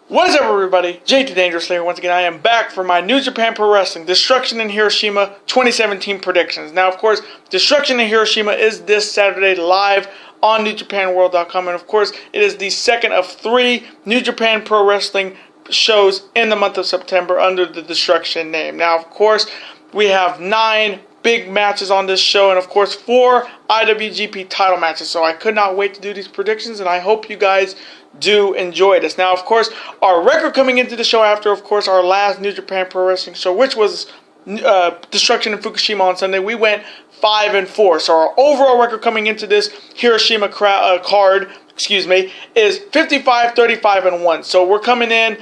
What is up, everybody? Dangerous here. Once again, I am back for my New Japan Pro Wrestling Destruction in Hiroshima 2017 predictions. Now, of course, Destruction in Hiroshima is this Saturday live on NewJapanWorld.com, and of course, it is the second of 3 New Japan Pro Wrestling shows in the month of September under the Destruction name. Now, of course, we have 9 big matches on this show, and of course 4 IWGP title matches. So I could not wait to do these predictions, and I hope you guys do enjoy this. Now, of course, our record coming into the show after, of course, our last New Japan Pro Wrestling show, which was Destruction in Fukushima on Sunday, we went 5-4. So our overall record coming into this Hiroshima card, is 55-35-1. So we're coming in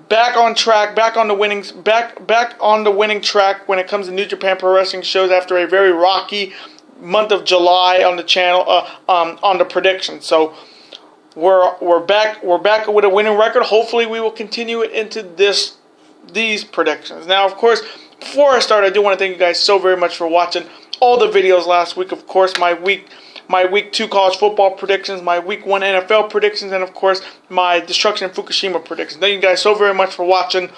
back on track, back on the winning track when it comes to New Japan Pro Wrestling shows after a very rocky month of July on the channel on the prediction. So we're back with a winning record. Hopefully we will continue it into these predictions. Now, of course, before I start, I do want to thank you guys so very much for watching all the videos last week. Of course, my week 2 college football predictions, my week 1 NFL predictions, and of course my Destruction in Fukushima predictions. Thank you guys so very much for watching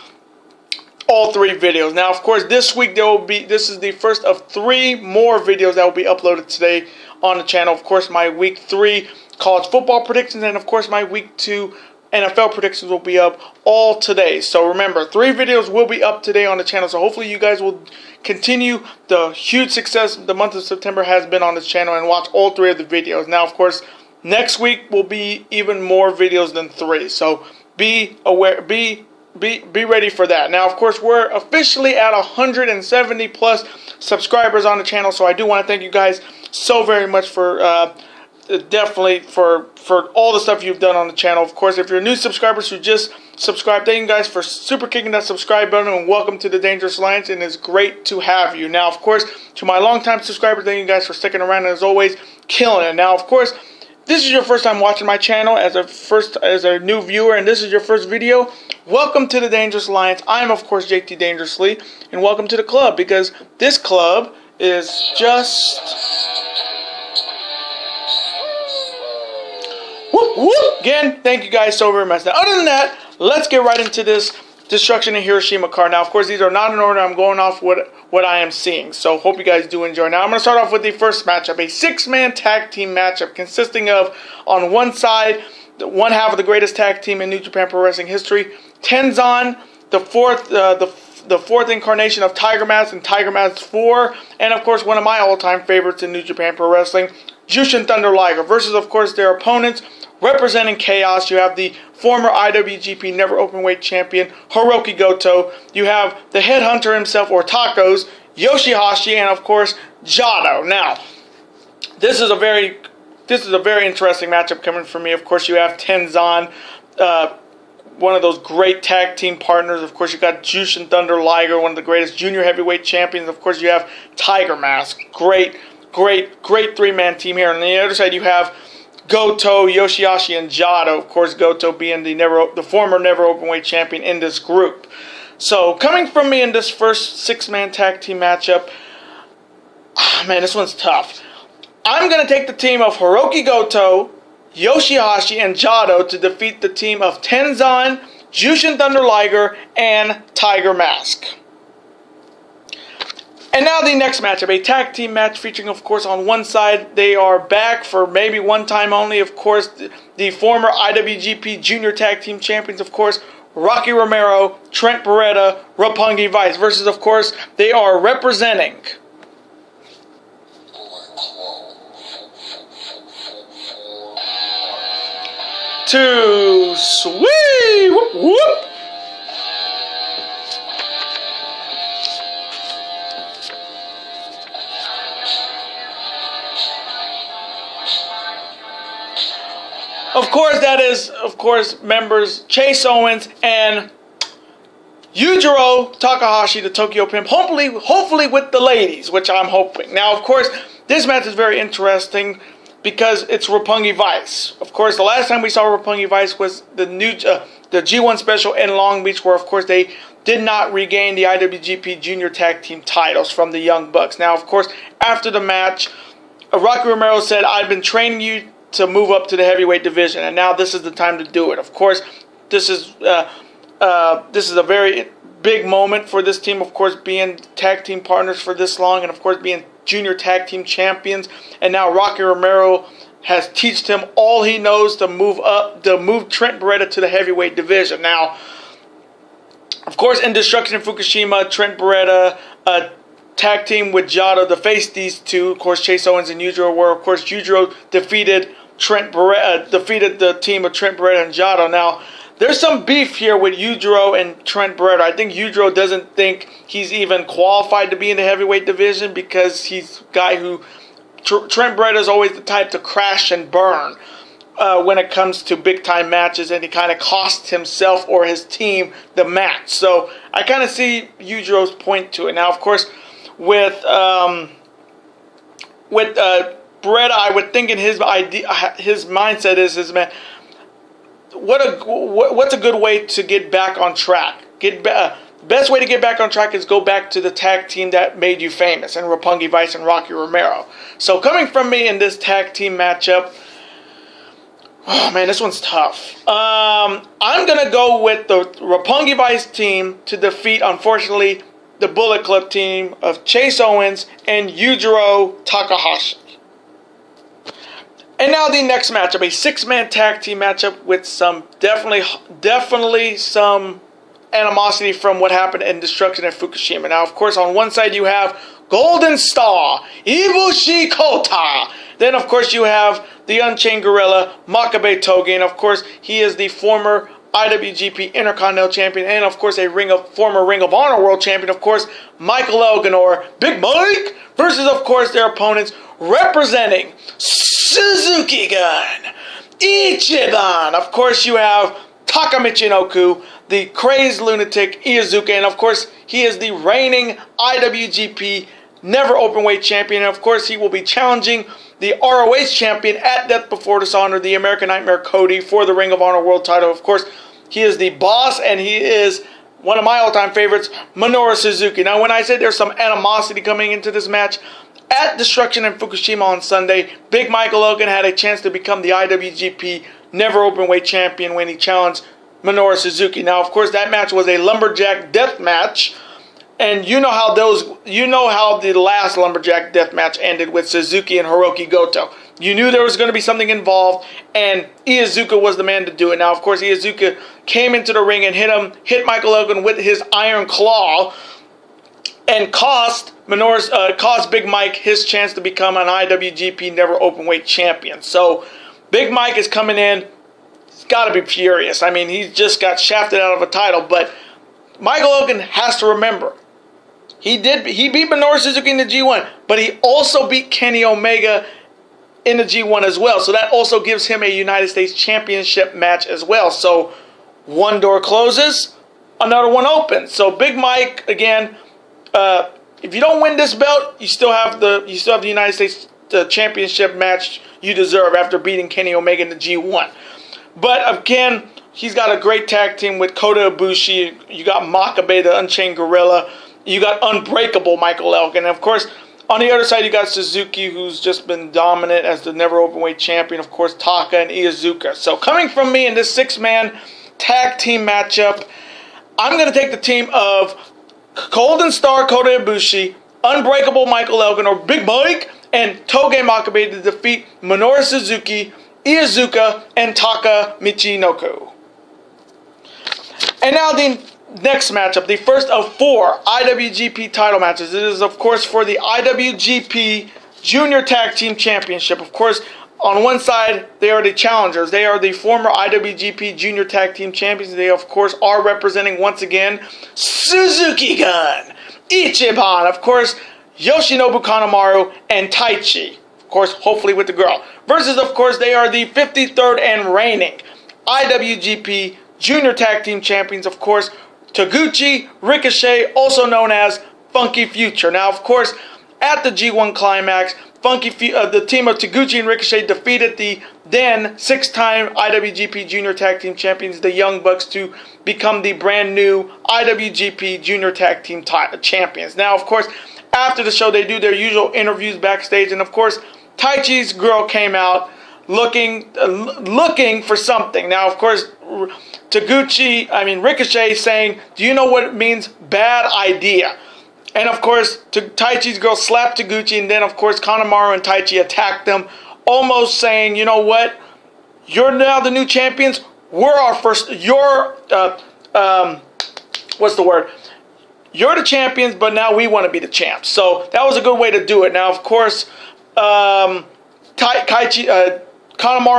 all 3 videos. Now, of course, this week this is the first of 3 more videos that will be uploaded today on the channel. Of course, my week 3 college football predictions, and of course my week 2 NFL predictions will be up all today. So remember, 3 videos will be up today on the channel. So hopefully you guys will continue the huge success the month of September has been on this channel and watch all 3 of the videos. Now, of course, next week will be even more videos than 3. So be aware, be ready for that. Now, of course, we're officially at 170 plus subscribers on the channel. So I do want to thank you guys so very much for definitely for all the stuff you've done on the channel. Of course, if you're new subscribers who just subscribed, thank you guys for super kicking that subscribe button, and welcome to the Dangerous Alliance, and it's great to have you. Now, of course, to my longtime subscribers, thank you guys for sticking around, and as always, killing it. Now, of course, this is your first time watching my channel as a new viewer, and this is your first video. Welcome to the Dangerous Alliance. I'm, of course, JT Dangerously, and welcome to the club, because this club is just again, thank you guys so very much. Now, other than that, let's get right into this Destruction in Hiroshima card. Now, of course, these are not in order. I'm going off what I am seeing. So, hope you guys do enjoy. Now, I'm going to start off with the first matchup, a 6-man tag team matchup consisting of, on one side, one half of the greatest tag team in New Japan Pro Wrestling history, Tenzan, the fourth incarnation of Tiger Mask and Tiger Mask 4, and of course, one of my all-time favorites in New Japan Pro Wrestling, Jushin Thunder Liger, versus, of course, their opponents. Representing Chaos, you have the former IWGP Never Openweight Champion, Hiroki Goto. You have the Headhunter himself, or Tacos, Yoshihashi, and of course, Jado. Now, this is a very interesting matchup coming from me. Of course, you have Tenzan, one of those great tag team partners. Of course, you got Jushin Thunder Liger, one of the greatest junior heavyweight champions. Of course, you have Tiger Mask, great 3-man team here. On the other side, you have Goto, Yoshihashi, and Jado. Of course, Goto being the former Never Openweight champion in this group. So, coming from me in this first 6-man tag team matchup, man, this one's tough. I'm going to take the team of Hiroki Goto, Yoshihashi, and Jado to defeat the team of Tenzan, Jushin Thunder Liger, and Tiger Mask. And now the next matchup, a tag team match featuring, of course, on one side, they are back for maybe one time only, of course, the former IWGP Junior Tag Team Champions, of course, Rocky Romero, Trent Beretta, Roppongi Vice, versus, of course, they are representing Too Sweet! Whoop, whoop! Of course, that is, members Chase Owens and Yujiro Takahashi, the Tokyo Pimp, hopefully with the ladies, which I'm hoping. Now, of course, this match is very interesting because it's Roppongi Vice. Of course, the last time we saw Roppongi Vice was the G1 special in Long Beach, where, of course, they did not regain the IWGP Junior Tag Team titles from the Young Bucks. Now, of course, after the match, Rocky Romero said, "I've been training you to move up to the heavyweight division, and now this is the time to do it." Of course, this is a very big moment for this team, of course, being tag team partners for this long, and of course being junior tag team champions. And now Rocky Romero has taught him all he knows to move Trent Beretta to the heavyweight division. Now, of course, in Destruction in Fukushima, Trent Beretta tag team with Jado to face these two. Of course, Chase Owens and Yujiro were. Of course, Yujiro defeated the team of Trent Beretta and Jado. Now, there's some beef here with Yujiro and Trent Beretta. I think Yujiro doesn't think he's even qualified to be in the heavyweight division because he's a guy who... Trent Beretta is always the type to crash and burn when it comes to big-time matches, and he kind of costs himself or his team the match. So I kind of see Yujiro's point to it. Now, of course, with Beretta, I would think in his mindset is man, what's a good way to get back on track? Best way to get back on track is go back to the tag team that made you famous, and Roppongi Vice and Rocky Romero. So coming from me in this tag team matchup, oh man, this one's tough. I'm going to go with the Roppongi Vice team to defeat, unfortunately, the Bullet Club team of Chase Owens and Yujiro Takahashi. And now the next matchup, a six-man tag team matchup with some definitely some animosity from what happened in Destruction in Fukushima. Now, of course, on one side you have Golden Star, Ibushi Kota. Then, of course, you have the Unchained Gorilla, Makabe Toge. And, of course, he is the former IWGP Intercontinental Champion and, of course, a former Ring of Honor World Champion. Of course, Michael Elgin, or Big Mike, versus, of course, their opponents representing Suzuki Gun, Ichiban. Of course, you have Taka Michinoku, the crazed lunatic Iizuka, and of course, he is the reigning IWGP Never Openweight Champion, and of course, he will be challenging the ROH Champion at Death Before Dishonor, the American Nightmare Cody, for the Ring of Honor World title. Of course, he is the boss, and he is one of my all-time favorites, Minoru Suzuki. Now, when I say there's some animosity coming into this match, at Destruction in Fukushima on Sunday, Big Michael Elgin had a chance to become the IWGP Never Openweight Champion when he challenged Minoru Suzuki. Now, of course, that match was a lumberjack death match, and you know how the last lumberjack death match ended with Suzuki and Hiroki Goto. You knew there was going to be something involved, and Iizuka was the man to do it. Now, of course, Iizuka came into the ring and hit Michael Elgin with his iron claw, and cost Big Mike his chance to become an IWGP Never Openweight Champion. So, Big Mike is coming in. He's got to be furious. I mean, he just got shafted out of a title, but Michael Elgin has to remember, he beat Minoru Suzuki in the G1, but he also beat Kenny Omega in the G1 as well. So that also gives him a United States Championship match as well. So one door closes, another one opens. So Big Mike, again, if you don't win this belt, you still have the United States Championship match you deserve after beating Kenny Omega in the G1. But again, he's got a great tag team with Kota Ibushi. You got Makabe, the Unchained Gorilla. You got Unbreakable Michael Elgin. And of course, on the other side, you got Suzuki, who's just been dominant as the Never Openweight Champion. Of course, Taka and Iizuka. So coming from me in this six-man tag team matchup, I'm going to take the team of Golden Star Kota Ibushi, Unbreakable Michael Elgin, or Big Mike, and Toge Makabe to defeat Minoru Suzuki, Iizuka, and Taka Michinoku. And now the next matchup, the first of 4 IWGP title matches. It is, of course, for the IWGP Junior Tag Team Championship. Of course, on one side, they are the challengers. They are the former IWGP Junior Tag Team Champions. They, of course, are representing, once again, Suzuki Gun, Ichiban, of course, Yoshinobu Kanemaru, and Taichi. Of course, hopefully with the girl. Versus, of course, they are the 53rd and reigning IWGP Junior Tag Team Champions, of course, Taguchi, Ricochet, also known as Funky Future. Now, of course, at the G1 Climax, the team of Taguchi and Ricochet defeated the then 6-time IWGP Junior Tag Team Champions, the Young Bucks, to become the brand new IWGP Junior Tag Team Champions. Now, of course, after the show, they do their usual interviews backstage, and of course, Taichi's girl came out looking for something. Now, of course, Ricochet saying, "Do you know what it means? Bad idea." And of course, Taichi's girl slapped Taguchi, and then of course Kanemaru and Taichi attacked them, almost saying, "You know what? You're now the new champions. We're our first. What's the word? You're the champions, but now we want to be the champs." So that was a good way to do it. Now, of course, Kanemaru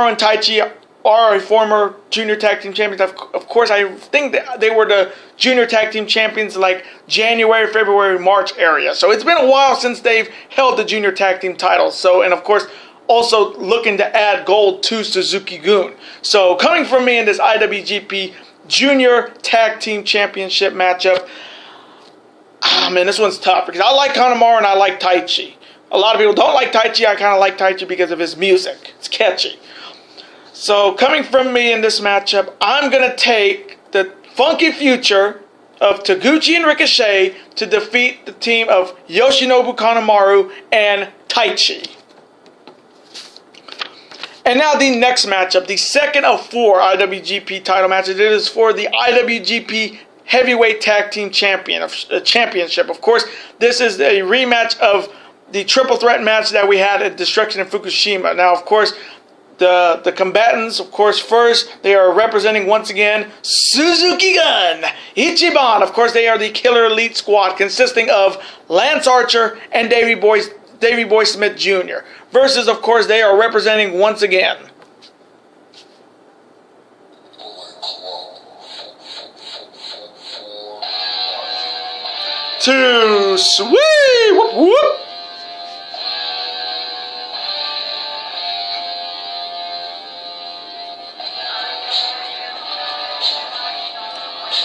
and Taichi are a former junior tag team champions. Of course, I think that they were the junior tag team champions like January, February, March area. So it's been a while since they've held the junior tag team titles. So, and of course, also looking to add gold to Suzuki-gun. So coming from me in this IWGP Junior Tag Team Championship matchup, man, this one's tough because I like Kanemaru and I like Taichi. A lot of people don't like Taichi. I kind of like Taichi because of his music. It's catchy. So coming from me in this matchup, I'm going to take the funky future of Taguchi and Ricochet to defeat the team of Yoshinobu Kanemaru and Taichi. And now the next matchup, the second of 4 IWGP title matches. It is for the IWGP Heavyweight Tag Team Championship. Of course, this is a rematch of the triple threat match that we had at Destruction in Fukushima. Now, of course, the combatants, of course, first, they are representing once again Suzuki-gun, Ichiban. Of course, they are the Killer Elite Squad consisting of Lance Archer and Davey Boy Smith Jr. Versus, of course, they are representing once again Too Sweet! Whoop, whoop.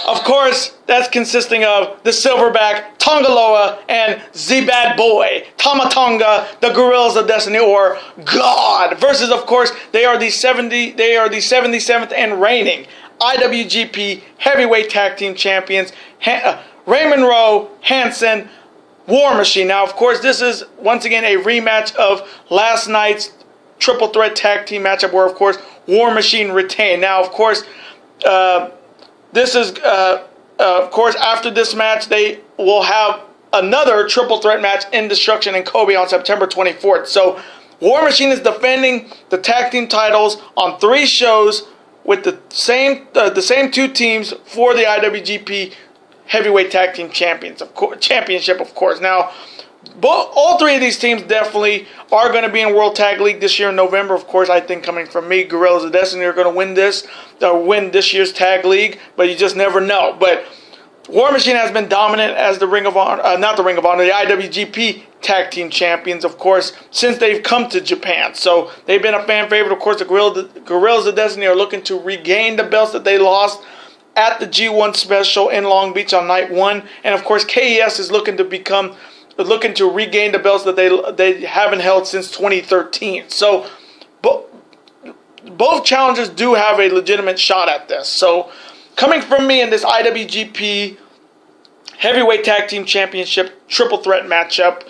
Of course, that's consisting of the Silverback, Tongaloa, and the Bad Boy, Tamatonga, the Gorillas of Destiny, or God. Versus, of course, they are the 77th and reigning IWGP Heavyweight Tag Team Champions, Raymond Rowe, Hansen, War Machine. Now, of course, this is once again a rematch of last night's triple threat tag team matchup, where, of course, War Machine retained. Now, of course, of course, after this match, they will have another triple threat match in Destruction in Kobe on September 24th. So, War Machine is defending the tag team titles on 3 shows with the same 2 teams for the IWGP Heavyweight Tag Team Championship, of course. Now, all 3 of these teams definitely are going to be in World Tag League this year in November. Of course, I think coming from me, Gorillas of Destiny are going to win this year's Tag League, but you just never know. But War Machine has been dominant as the IWGP Tag Team Champions, of course, since they've come to Japan. So they've been a fan favorite. Of course, the Gorillas of Destiny are looking to regain the belts that they lost at the G1 special in Long Beach on night 1. And of course, KES is looking to regain the belts that they haven't held since 2013. So both challengers do have a legitimate shot at this. So coming from me in this IWGP Heavyweight Tag Team Championship triple threat matchup,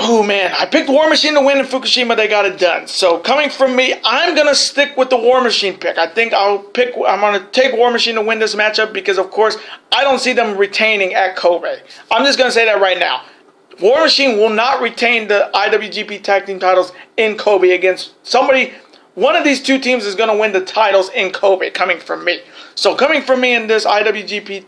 oh man, I picked War Machine to win in Fukushima. They got it done. So coming from me, I'm going to stick with the War Machine pick. I think I'm going to take War Machine to win this matchup because, of course, I don't see them retaining at Kobe. I'm just going to say that right now. War Machine will not retain the IWGP Tag Team titles in Kobe against somebody. One of these 2 teams is going to win the titles in Kobe, coming from me. So coming from me in this IWGP,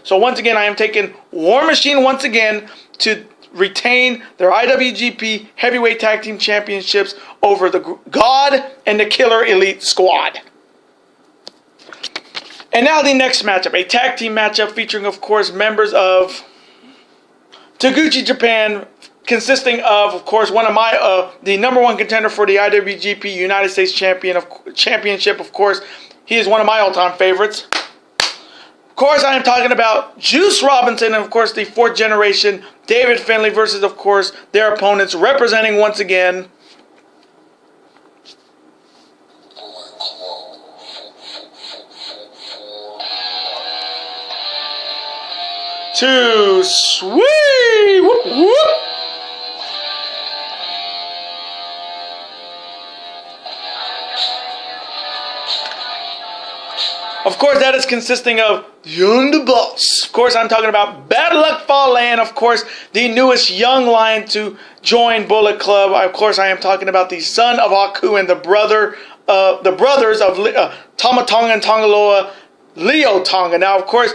so once again, I am taking War Machine once again to retain their IWGP Heavyweight Tag Team Championships over the God and the Killer Elite Squad. And now the next matchup, a tag team matchup featuring, of course, members of Taguchi Japan, consisting of course, one of my the number 1 contender for the IWGP United States Championship. Of course, he is one of my all-time favorites. Of course, I am talking about Juice Robinson and, of course, the 4th generation David Finlay versus, of course, their opponents, representing once again Too Sweet! Whoop, whoop. Of course, that is consisting of the Boss. Of course, I'm talking about Bad Luck Fale, and of course, the newest young lion to join Bullet Club. Of course, I am talking about the son of Haku and the brothers of Tama Tonga and Tongaloa, Leo Tonga. Now, of course,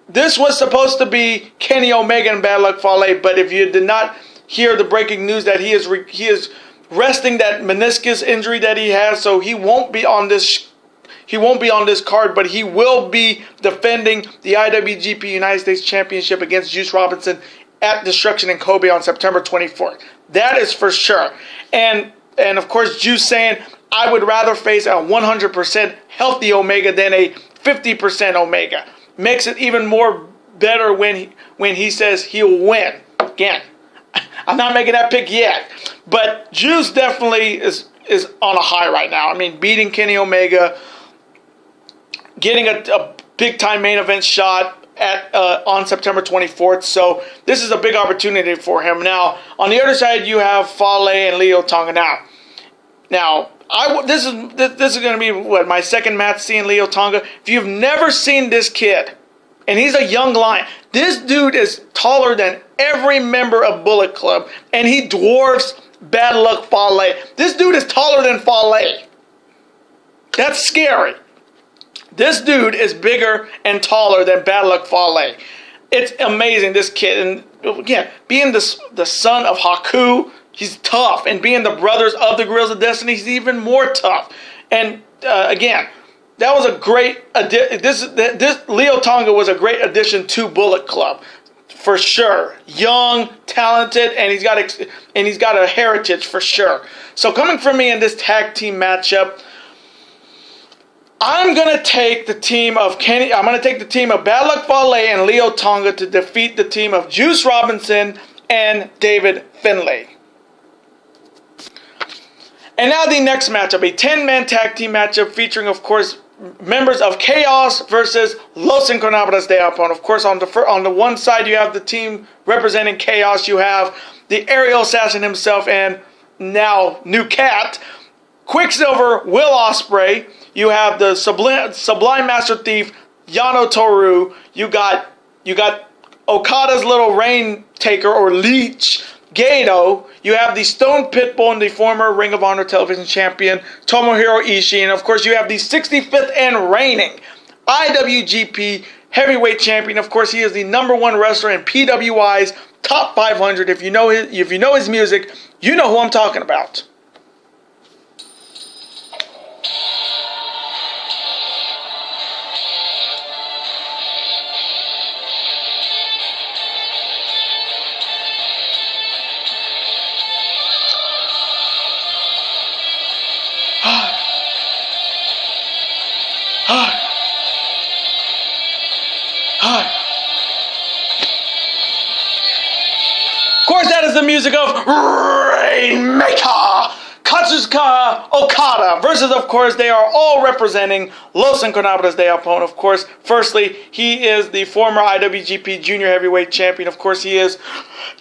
this was supposed to be Kenny Omega and Bad Luck Fale, but if you did not hear the breaking news that he is resting that meniscus injury that he has, so he won't be on this. He won't be on this card, but he will be defending the IWGP United States Championship against Juice Robinson at Destruction in Kobe on September 24th. That is for sure. And of course, Juice saying, I would rather face a 100% healthy Omega than a 50% Omega. Makes it even more better when he says he'll win. Again, I'm not making that pick yet. But Juice definitely is on a high right now. I mean, beating Kenny Omega, getting a big-time main event shot on September 24th. So this is a big opportunity for him. Now, on the other side, you have Fale and Leo Tonga. Now, this is going to be my second match seeing Leo Tonga. If you've never seen this kid, and he's a young lion, this dude is taller than every member of Bullet Club, and he dwarfs Bad Luck Fale. This dude is taller than Fale. That's scary. This dude is bigger and taller than Bad Luck Fale. It's amazing, this kid. And again, being the son of Haku, he's tough. And being the brothers of the Guerrillas of Destiny, he's even more tough. And again, that was a great addition. This Leo Tonga was a great addition to Bullet Club, for sure. Young, talented, and he's got a heritage for sure. So coming from me in this tag team matchup, I'm going to take the team of Bad Luck Fale and Leo Tonga to defeat the team of Juice Robinson and David Finlay. And now the next matchup, a 10-man tag team matchup featuring, of course, members of Chaos versus Los Incarnables de Japón. Of course, on the one side, you have the team representing Chaos. You have the aerial assassin himself and now new cat, Quicksilver Will Ospreay. You have the Sublime Master Thief, Yano Toru. You got Okada's little rain taker or leech, Gato. You have the Stone Pitbull and the former Ring of Honor television champion, Tomohiro Ishii. And of course, you have the 65th and reigning IWGP heavyweight champion. Of course, he is the #1 wrestler in PWI's top 500. If you know his music, you know who I'm talking about. Of course, that is the music of Rainmaker Katsushika Okada versus, of course, they are all representing Los Incarnables de Japón. Of course, firstly, he is the former IWGP Junior Heavyweight Champion. Of course, he is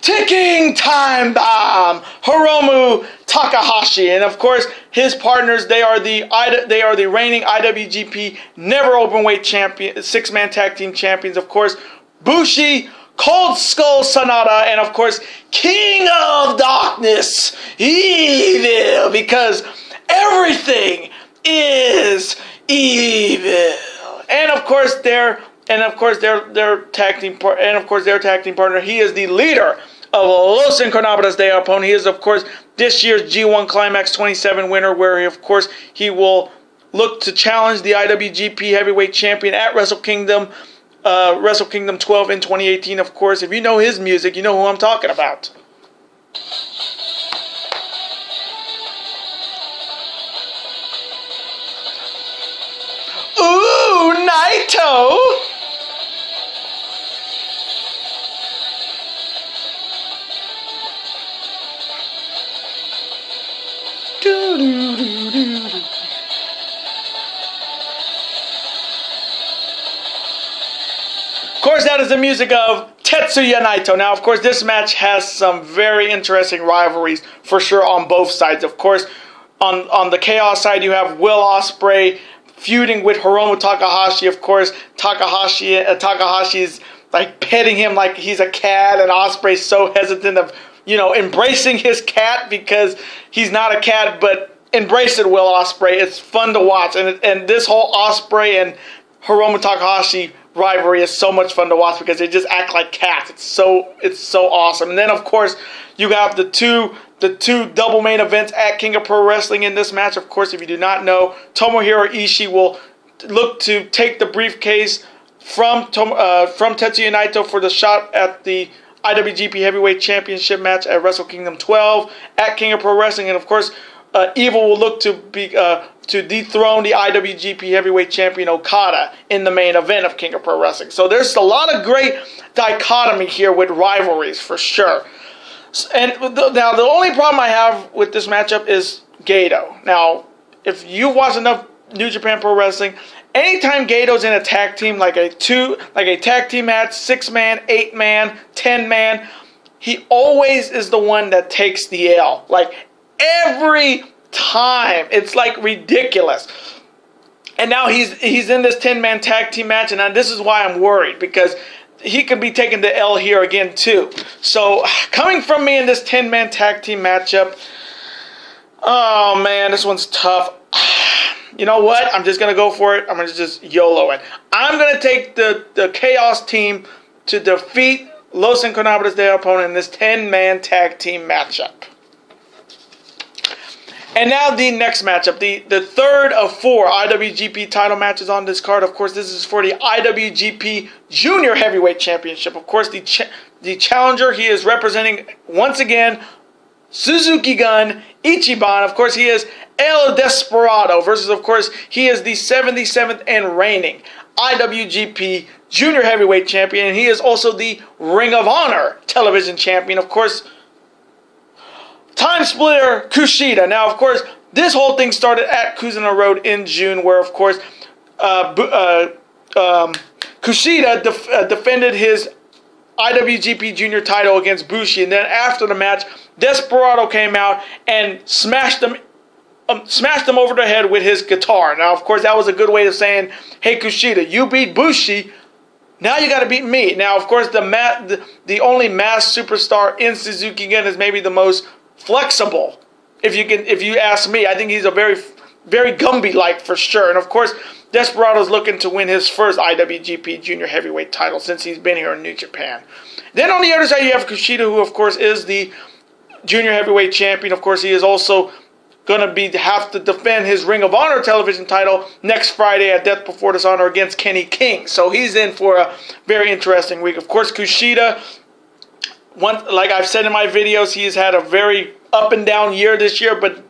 Ticking Time Bomb Hiromu Takahashi, and of course, his partners, they are the reigning IWGP Never Openweight Champion, 6-man tag team champions. Of course, Bushi, Cold Skull Sonata, and of course, King of Darkness, Evil, because everything is evil. And of course, their tag team partner, he is the leader of Los Incarnables de Japón. He is, of course, this year's G1 Climax 27 winner, where he will look to challenge the IWGP Heavyweight Champion at Wrestle Kingdom 12 in 2018. Of course, if you know his music, you know who I'm talking about. Ooh, Naito! Of course, that is the music of Tetsuya Naito. Now, of course, this match has some very interesting rivalries for sure on both sides. Of course, on the Chaos side, you have Will Ospreay feuding with Hiromu Takahashi. Of course, Takahashi is like petting him like he's a cat, and Ospreay's so hesitant of, embracing his cat because he's not a cat, but embrace it, Will Ospreay. It's fun to watch, and this whole Ospreay and Hiromu Takahashi rivalry is so much fun to watch because they just act like cats. It's so awesome. And then of course you have the two double main events at King of Pro Wrestling in this match. Of course, if you do not know, Tomohiro Ishii will look to take the briefcase from Tetsuya Naito for the shot at the IWGP Heavyweight Championship match at Wrestle Kingdom 12 at King of Pro Wrestling. And of course, Evil will look to dethrone the IWGP Heavyweight Champion Okada in the main event of King of Pro Wrestling. So there's a lot of great dichotomy here with rivalries for sure. And now the only problem I have with this matchup is Gedo. Now, if you watch enough New Japan Pro Wrestling, anytime Gedo's in a tag team, like a tag team match, 6-man, 8-man, 10-man, he always is the one that takes the L. Like every time. It's like ridiculous. And now he's in this 10-man tag team match, and this is why I'm worried, because he could be taking the L here again too. So coming from me in this 10-man tag team matchup, oh man, this one's tough. You know what? I'm just going to go for it. I'm going to just YOLO it. I'm going to take the Chaos team to defeat Los Ingobernables de Japón in this 10-man tag team matchup. And now the next matchup, the third of 4 IWGP title matches on this card. Of course, this is for the IWGP Junior Heavyweight Championship. Of course, the challenger, he is representing, once again, Suzuki Gun Ichiban. Of course, he is El Desperado versus, of course, he is the 77th and reigning IWGP Junior Heavyweight Champion. And he is also the Ring of Honor Television Champion. Of course, Time Splitter Kushida. Now, of course, this whole thing started at Kuzuna Road in June, where, of course, Kushida defended his IWGP Junior title against Bushi, and then after the match, Desperado came out and smashed him over the head with his guitar. Now, of course, that was a good way of saying, "Hey, Kushida, you beat Bushi. Now you got to beat me." Now, of course, the only masked superstar in Suzuki Gun is maybe the most flexible, if you ask me. I think he's a very, very Gumby-like for sure. And of course, Desperado's looking to win his first IWGP Junior Heavyweight title since he's been here in New Japan. Then on the other side, you have Kushida, who of course is the Junior Heavyweight Champion. Of course, he is also going to have to defend his Ring of Honor television title next Friday at Death Before Dishonor against Kenny King. So he's in for a very interesting week. Of course, Kushida, like I've said in my videos, he's had a very up and down year this year, but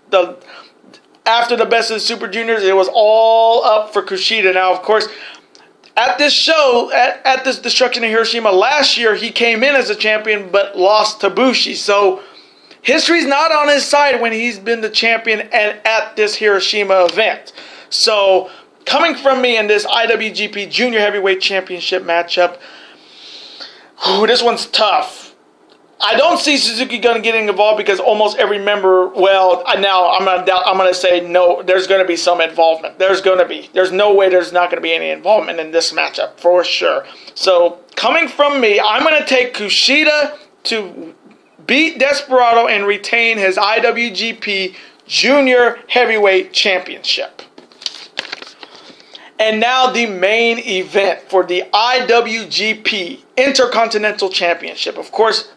after the Best of the Super Juniors, it was all up for Kushida. Now, of course, at this show, at this Destruction in Hiroshima last year, he came in as a champion but lost to Bushi. So history's not on his side when he's been the champion and at this Hiroshima event. So coming from me in this IWGP Junior Heavyweight Championship matchup, this one's tough. I don't see Suzuki Gun getting involved because almost every member, well, now I'm gonna say no, there's gonna be some involvement. There's no way there's not gonna be any involvement in this matchup for sure. So coming from me, I'm gonna take Kushida to beat Desperado and retain his IWGP Junior Heavyweight Championship. And now the main event for the IWGP Intercontinental Championship. Of course,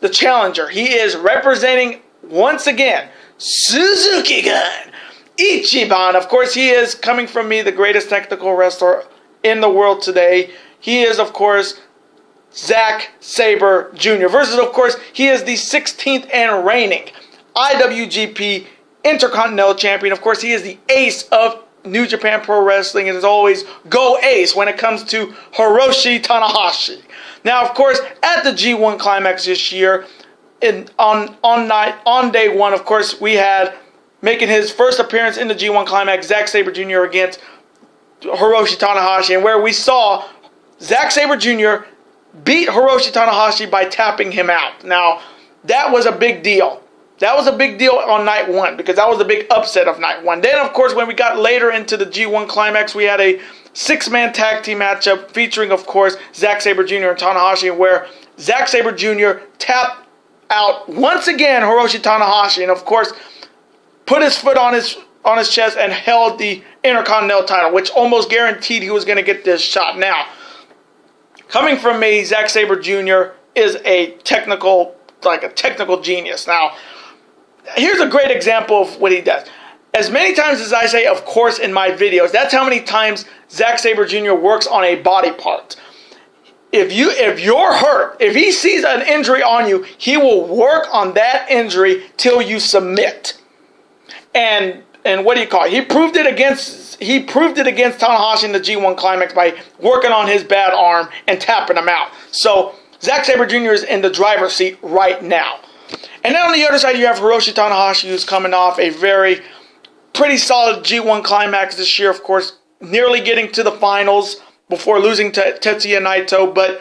the challenger, he is representing, once again, Suzuki Gun Ichiban. Of course, he is, coming from me, the greatest technical wrestler in the world today. He is, of course, Zack Sabre Jr. versus, of course, he is the 16th and reigning IWGP Intercontinental Champion. Of course, he is the ace of New Japan Pro Wrestling, and as always, go ace when it comes to Hiroshi Tanahashi. Now, of course, at the G1 Climax this year, on day one, of course, we had, making his first appearance in the G1 Climax, Zack Sabre Jr. against Hiroshi Tanahashi, and where we saw Zack Sabre Jr. beat Hiroshi Tanahashi by tapping him out. Now, that was a big deal. That was a big deal on night one because that was the big upset of night one. Then, of course, when we got later into the G1 Climax, we had a 6-man tag team matchup featuring, of course, Zack Sabre Jr. and Tanahashi, where Zack Sabre Jr. tapped out once again Hiroshi Tanahashi, and of course, put his foot on his chest and held the Intercontinental title, which almost guaranteed he was going to get this shot. Now, coming from me, Zack Sabre Jr. is a technical genius. Now, here's a great example of what he does. As many times as I say, of course, in my videos, that's how many times Zack Sabre Jr. works on a body part. If you're hurt, if he sees an injury on you, he will work on that injury till you submit. And what do you call it? He proved it against Tanahashi in the G1 Climax by working on his bad arm and tapping him out. So Zack Sabre Jr. is in the driver's seat right now. And then on the other side, you have Hiroshi Tanahashi, who's coming off a pretty solid G1 Climax this year, of course, nearly getting to the finals before losing to Tetsuya Naito. But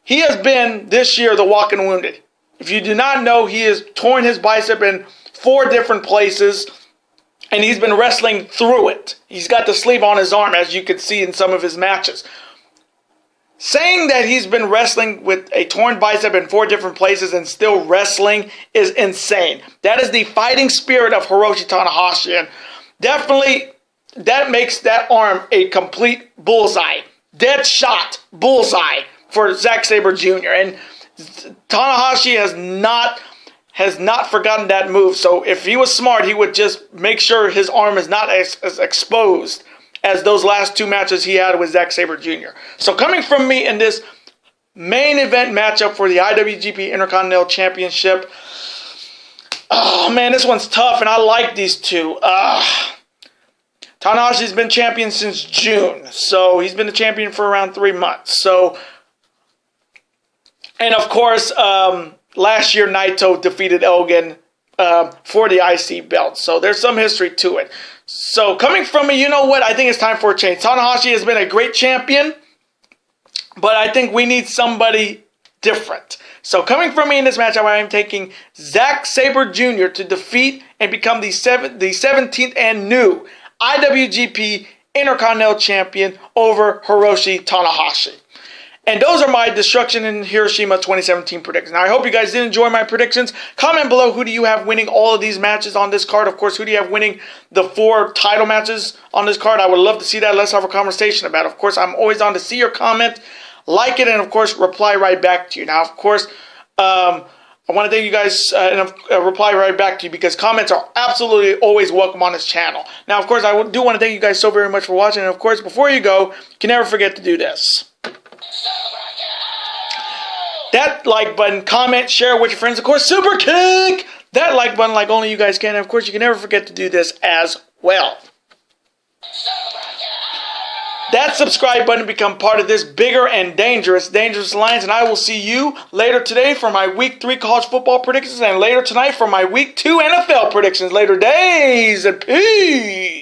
he has been, this year, the walking wounded. If you do not know, he has torn his bicep in 4 different places, and he's been wrestling through it. He's got the sleeve on his arm, as you can see in some of his matches. Saying that he's been wrestling with a torn bicep in 4 different places and still wrestling is insane. That is the fighting spirit of Hiroshi Tanahashi, and definitely that makes that arm a complete bullseye. Dead shot bullseye for Zack Sabre Jr. And Tanahashi has not forgotten that move. So if he was smart, he would just make sure his arm is not as exposed as those last 2 matches he had with Zack Sabre Jr. So coming from me in this main event matchup for the IWGP Intercontinental Championship, oh man, this one's tough, and I like these two. Tanahashi's been champion since June, so he's been the champion for around 3 months. So, and of course, last year Naito defeated Elgin for the IC belt, so there's some history to it. So coming from me, you know what? I think it's time for a change. Tanahashi has been a great champion, but I think we need somebody different. So coming from me in this matchup, I am taking Zack Sabre Jr. to defeat and become the 17th and new IWGP Intercontinental Champion over Hiroshi Tanahashi. And those are my Destruction in Hiroshima 2017 predictions. Now, I hope you guys did enjoy my predictions. Comment below, who do you have winning all of these matches on this card? Of course, who do you have winning the 4 title matches on this card? I would love to see that. Let's have a conversation about it. Of course, I'm always on to see your comment, like it, and of course, reply right back to you. Now, of course, I want to thank you guys and reply right back to you because comments are absolutely always welcome on this channel. Now, of course, I do want to thank you guys so very much for watching. And of course, before you go, you can never forget to do this. That like button, comment, share with your friends. Of course, super kick that like button like only you guys can. And of course, you can never forget to do this as well. That subscribe button to become part of this bigger and dangerous alliance. And I will see you later today for my Week 3 college football predictions and later tonight for my Week 2 NFL predictions. Later days and peace.